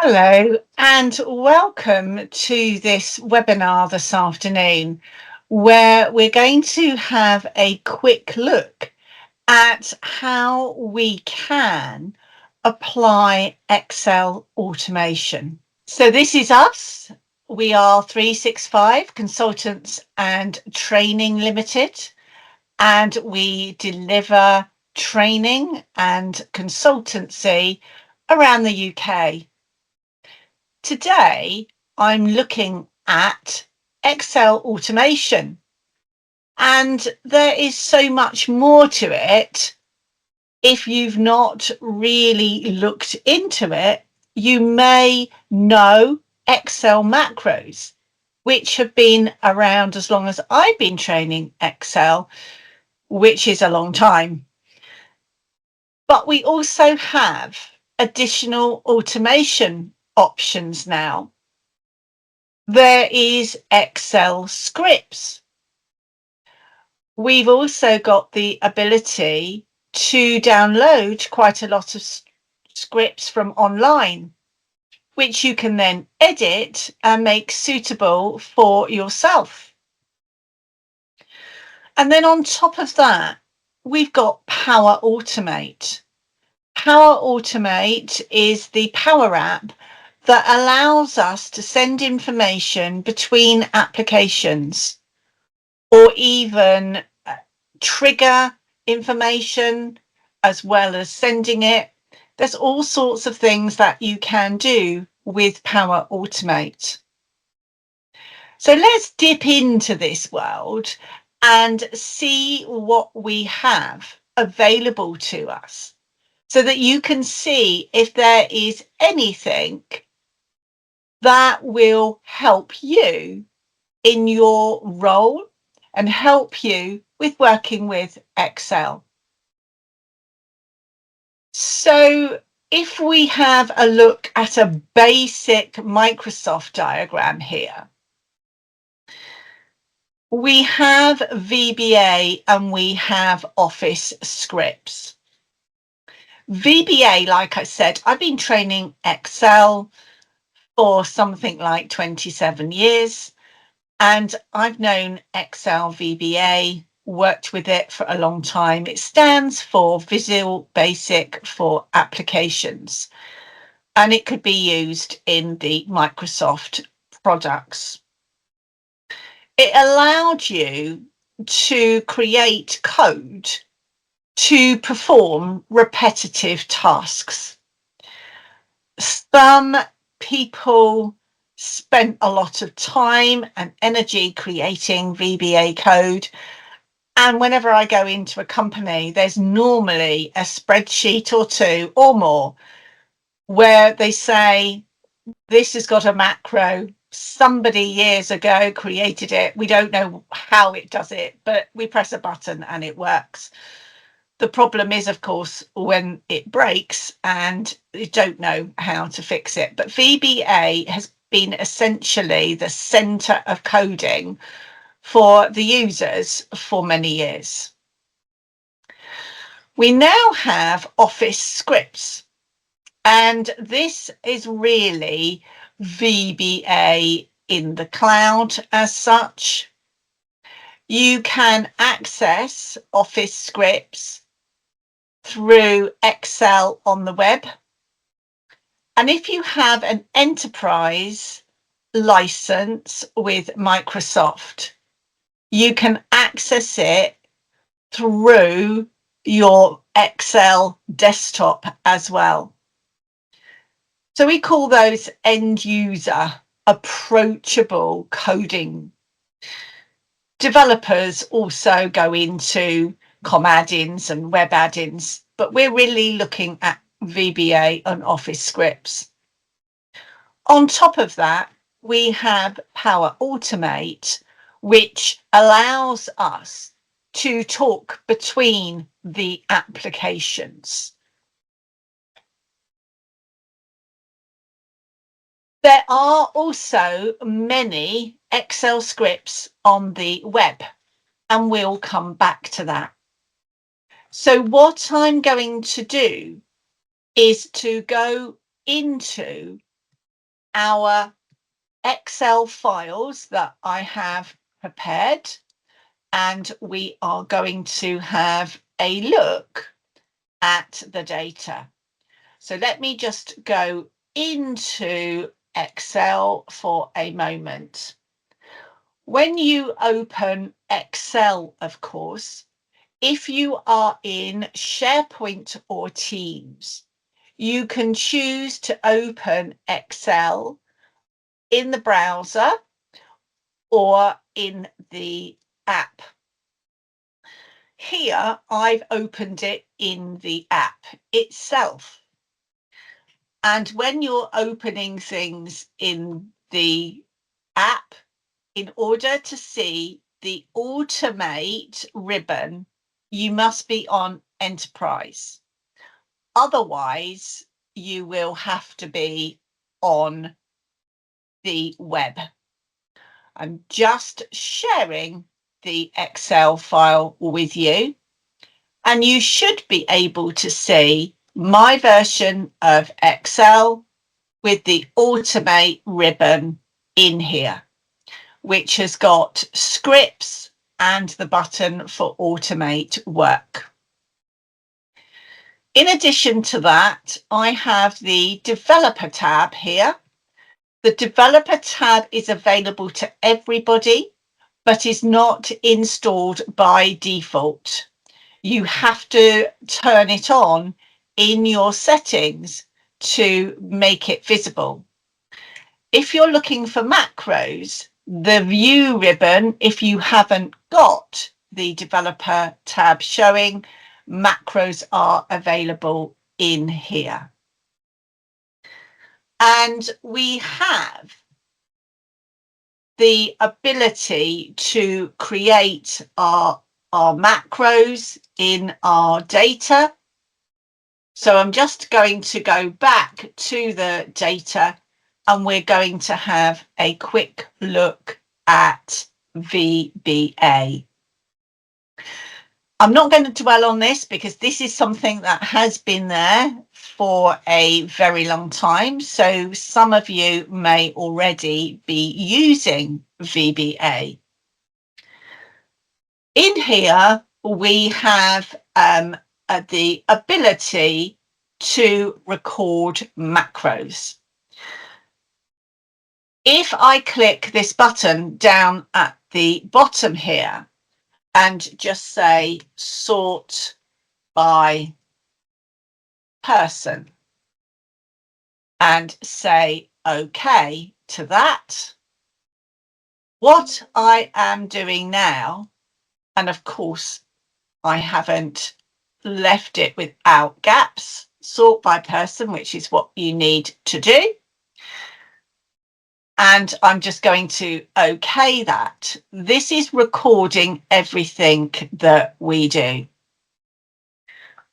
Hello and welcome to this webinar this afternoon, where we're going to have a quick look at how we can apply Excel automation. So this is us. We are 365 Consultants and Training Limited, and we deliver training and consultancy around the UK. Today, I'm looking at Excel automation, and there is so much more to it. If you've not really looked into it, you may know Excel macros, which have been around as long as I've been training Excel, which is a long time. But we also have additional automation options now. There is Excel scripts. We've also got the ability to download quite a lot of scripts from online, which you can then edit and make suitable for yourself. And then on top of that, we've got Power Automate. Power Automate is the Power App that allows us to send information between applications, or even trigger information as well as sending it. There's all sorts of things that you can do with Power Automate. So let's dip into this world and see what we have available to us, so that you can see if there is anything that will help you in your role and help you with working with Excel. So if we have a look at a basic Microsoft diagram here, we have VBA and we have Office scripts. VBA, like I said, I've been training Excel for something like 27 years, and I've known Excel VBA, worked with it for a long time. It stands for Visual Basic for Applications, and it could be used in the Microsoft products. It allowed you to create code to perform repetitive tasks. Some people spent a lot of time and energy creating VBA code. And whenever I go into a company, there's normally a spreadsheet or two or more where they say, this has got a macro. Somebody years ago created it. We don't know how it does it, but we press a button and it works. The problem is, of course, when it breaks and you don't know how to fix it. But VBA has been essentially the center of coding for the users for many years. We now have Office scripts, and this is really VBA in the cloud as such. You can access Office scripts through Excel on the web. And if you have an enterprise license with Microsoft, you can access it through your Excel desktop as well. So we call those end user approachable coding. Developers also go into com add-ins and web add-ins, but we're really looking at VBA and Office scripts. On top of that, we have Power Automate, which allows us to talk between the applications. There are also many Excel scripts on the web, and we'll come back to that. So what I'm going to do is to go into our Excel files that I have prepared, and we are going to have a look at the data. So let me just go into Excel for a moment. When you open Excel, of course, if you are in SharePoint or Teams, you can choose to open Excel in the browser or in the app. Here, I've opened it in the app itself. And when you're opening things in the app, in order to see the Automate ribbon, you must be on Enterprise. Otherwise, you will have to be on the web. I'm just sharing the Excel file with you, and you should be able to see my version of Excel with the Automate ribbon in here, which has got scripts and the button for Automate work. In addition to that, I have the Developer tab here. The Developer tab is available to everybody, but is not installed by default. You have to turn it on in your settings to make it visible. If you're looking for macros, the View ribbon, if you haven't got the Developer tab showing, macros are available in here. And we have the ability to create our macros in our data. So I'm just going to go back to the data, and we're going to have a quick look at VBA. I'm not going to dwell on this because this is something that has been there for a very long time. So some of you may already be using VBA. In here, we have the ability to record macros. If I click this button down at the bottom here and just say sort by person and say OK to that, what I am doing now, and of course I haven't left it without gaps, sort by person, which is what you need to do. And I'm just going to OK that. This is recording everything that we do.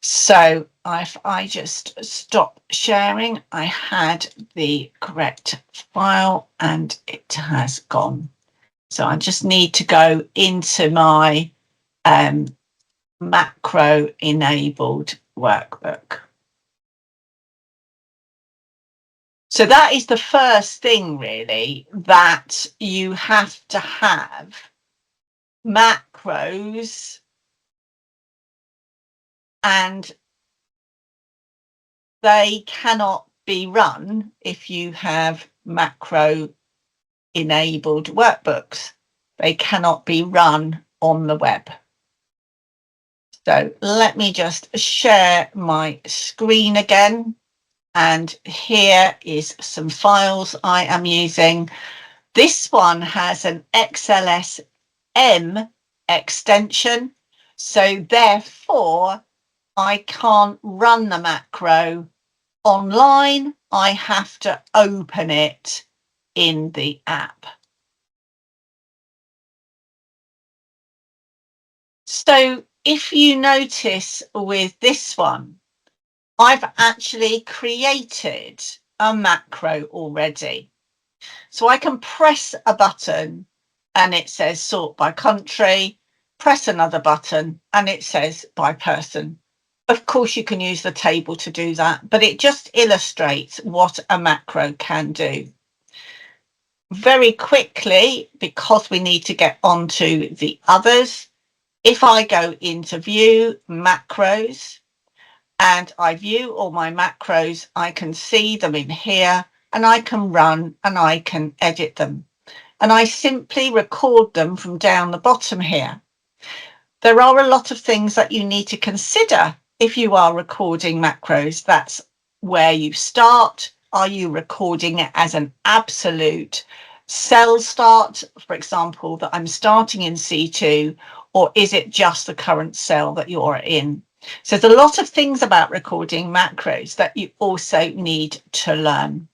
So if I just stop sharing, I had the correct file and it has gone. So I just need to go into my macro enabled workbook. So that is the first thing really, that you have to have macros, and they cannot be run if you have macro enabled workbooks. They cannot be run on the web. So let me just share my screen again. And here is some files I am using. This one has an XLSM extension. So therefore, I can't run the macro online. I have to open it in the app. So if you notice with this one, I've actually created a macro already. So I can press a button and it says sort by country, press another button and it says by person. Of course, you can use the table to do that, but it just illustrates what a macro can do. very quickly, because we need to get onto the others, if I go into view macros and I view all my macros, I can see them in here and I can run and I can edit them. And I simply record them from down the bottom here. There are a lot of things that you need to consider if you are recording macros. That's where you start. Are you recording it as an absolute cell start, for example, that I'm starting in C2, or is it just the current cell that you're in? So there's a lot of things about recording macros that you also need to learn.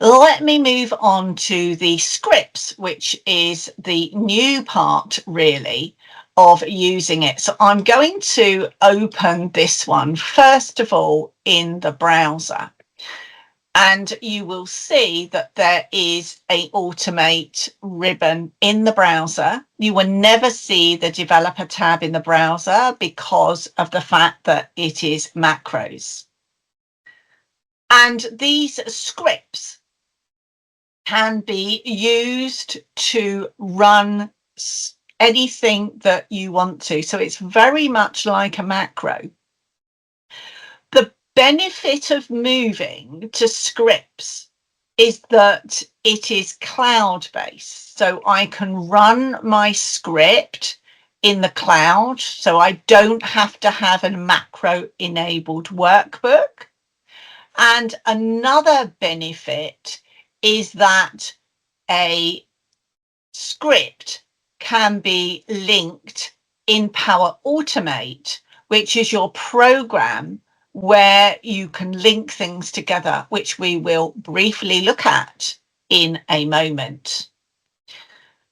Let me move on to the scripts, which is the new part really of using it. So I'm going to open this one first of all in the browser, and you will see that there is a automate ribbon in the browser. You will never see the developer tab in the browser because of the fact that it is macros. And these scripts can be used to run anything that you want to. So it's very much like a macro. The benefit of moving to scripts is that it is cloud-based. So I can run my script in the cloud. So I don't have to have a macro-enabled workbook. And another benefit is that a script can be linked in Power Automate, which is your program where you can link things together, which we will briefly look at in a moment.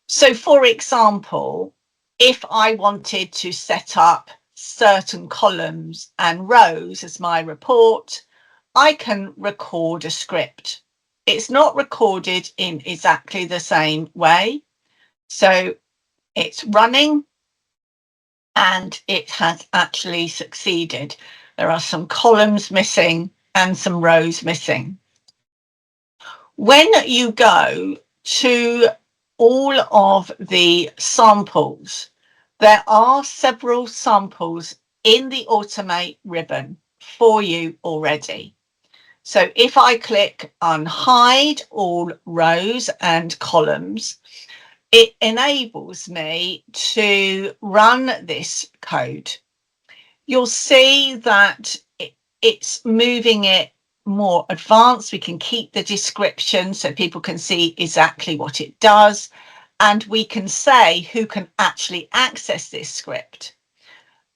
So, for example, if I wanted to set up certain columns and rows as my report, I can record a script. It's not recorded in exactly the same way. So it's running and it has actually succeeded. There are some columns missing and some rows missing. When you go to all of the samples, there are several samples in the Automate ribbon for you already. So if I click on hide all rows and columns, it enables me to run this code. You'll see that it's moving it more advanced. We can keep the description so people can see exactly what it does. And we can say who can actually access this script.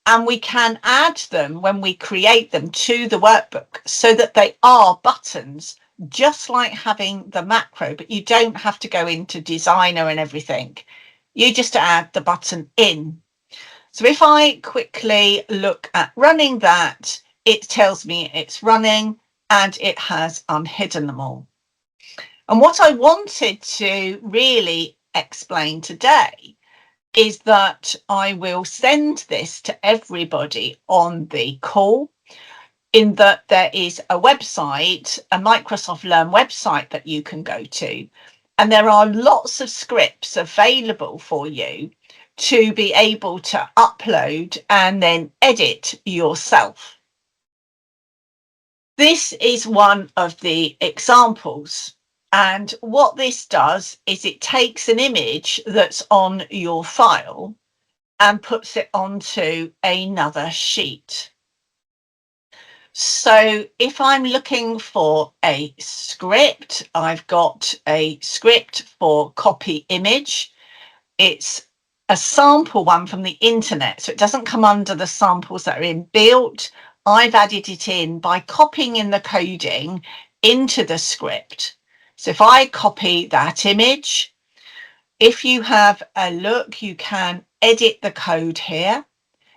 And we can add them when we create them to the workbook so that they are buttons, just like having the macro, but you don't have to go into Designer and everything. You just add the button in. So if I quickly look at running that, it tells me it's running and it has unhidden them all. And what I wanted to really explain today is that I will send this to everybody on the call, in that there is a website, a Microsoft Learn website that you can go to, and there are lots of scripts available for you to be able to upload and then edit yourself. This is one of the examples. And what this does is it takes an image that's on your file and puts it onto another sheet. So if I'm looking for a script, I've got a script for copy image. It's a sample one from the internet, so it doesn't come under the samples that are inbuilt. I've added it in by copying in the coding into the script. So if I copy that image, if you have a look, you can edit the code here.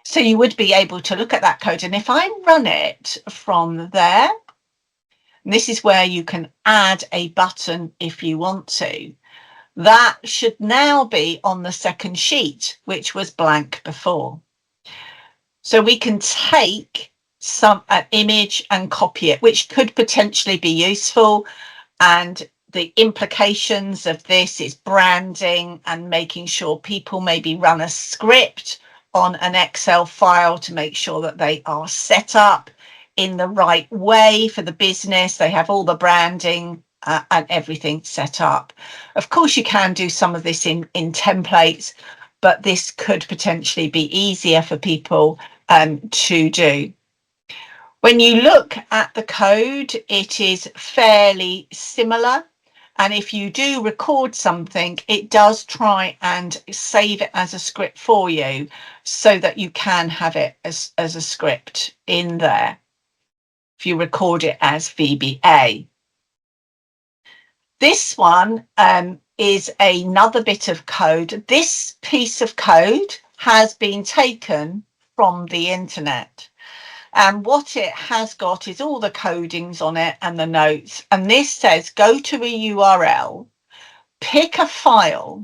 So you would be able to look at that code. And if I run it from there, and this is where you can add a button if you want to, that should now be on the second sheet, which was blank before. So we can take an image and copy it, which could potentially be useful. And the implications of this is branding and making sure people maybe run a script on an Excel file to make sure that they are set up in the right way for the business. They have all the branding and everything set up. Of course, you can do some of this in templates, but this could potentially be easier for people to do. When you look at the code, it is fairly similar. And if you do record something, it does try and save it as a script for you so that you can have it as a script in there if you record it as VBA. This one is another bit of code. This piece of code has been taken from the internet. And what it has got is all the codings on it and the notes. And this says, go to a URL, pick a file.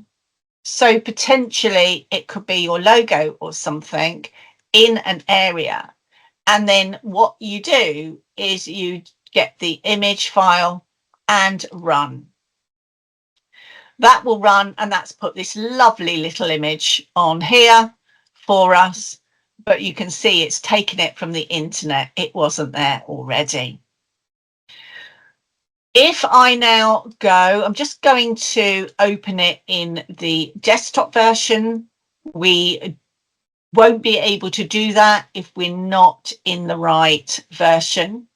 So potentially it could be your logo or something in an area. And then what you do is you get the image file and run. That will run, and that's put this lovely little image on here for us. But you can see it's taken it from the internet. It wasn't there already. If I now go, I'm just going to open it in the desktop version. We won't be able to do that if we're not in the right version.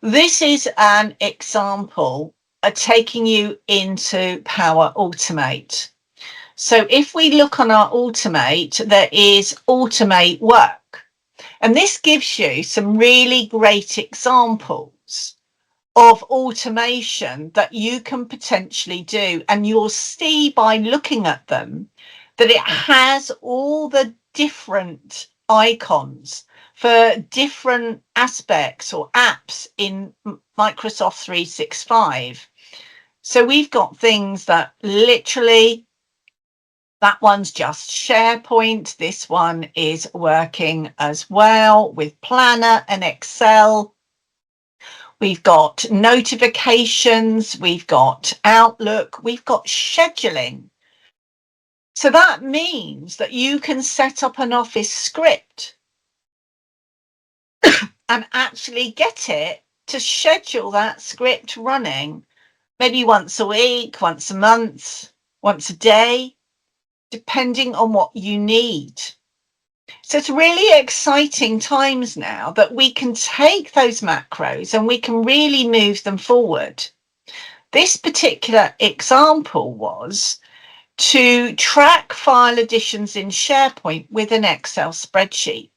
This is an example of taking you into Power Automate. So if we look on our Automate, there is Automate Work. And this gives you some really great examples of automation that you can potentially do. And you'll see by looking at them that it has all the different icons for different aspects or apps in Microsoft 365. So we've got things that literally, that one's just SharePoint. This one is working as well with Planner and Excel. We've got notifications, we've got Outlook, we've got scheduling. So that means that you can set up an Office script and actually get it to schedule that script running maybe once a week, once a month, once a day, depending on what you need. So it's really exciting times now that we can take those macros and we can really move them forward. This particular example was to track file additions in SharePoint with an Excel spreadsheet.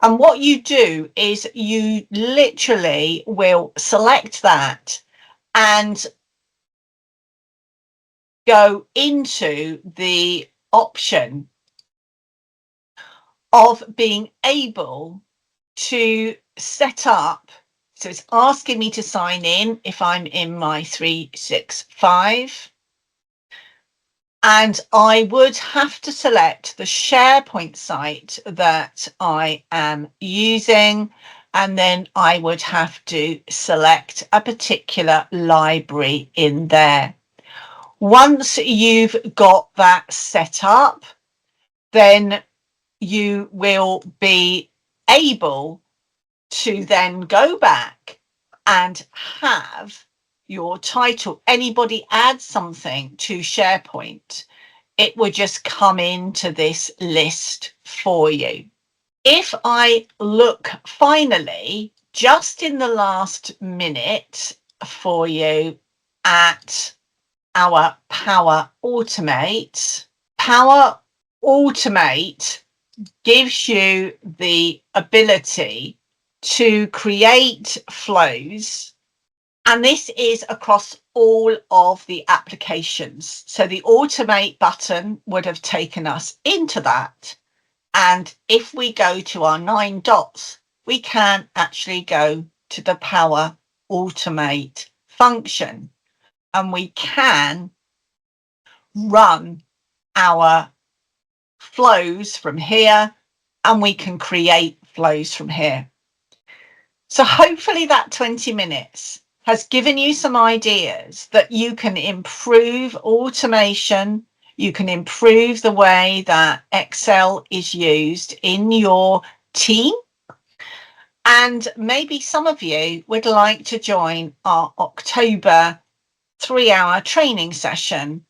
And what you do is you literally will select that and go into the option of being able to set up. So it's asking me to sign in if I'm in my 365. And I would have to select the SharePoint site that I am using. And then I would have to select a particular library in there. Once you've got that set up, then you will be able to then go back and have your title. Anybody add something to SharePoint, it would just come into this list for you. If I look finally, just in the last minute for you at our Power Automate, Power Automate gives you the ability to create flows. And this is across all of the applications. So the Automate button would have taken us into that. And if we go to our 9 dots, we can actually go to the Power Automate function. And we can run our flows from here, and we can create flows from here. So hopefully that 20 minutes has given you some ideas that you can improve automation, you can improve the way that Excel is used in your team. And maybe some of you would like to join our October 3-hour training session,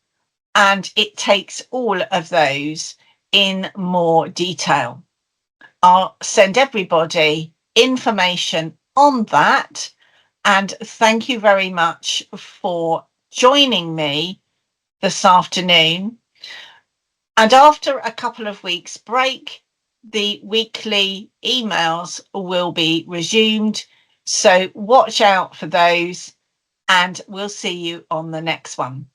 and it takes all of those in more detail. I'll send everybody information on that. And thank you very much for joining me this afternoon. And after a couple of weeks break, the weekly emails will be resumed. So watch out for those, and we'll see you on the next one.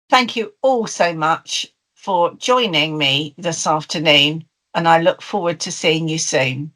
Thank you all so much for joining me this afternoon, and I look forward to seeing you soon.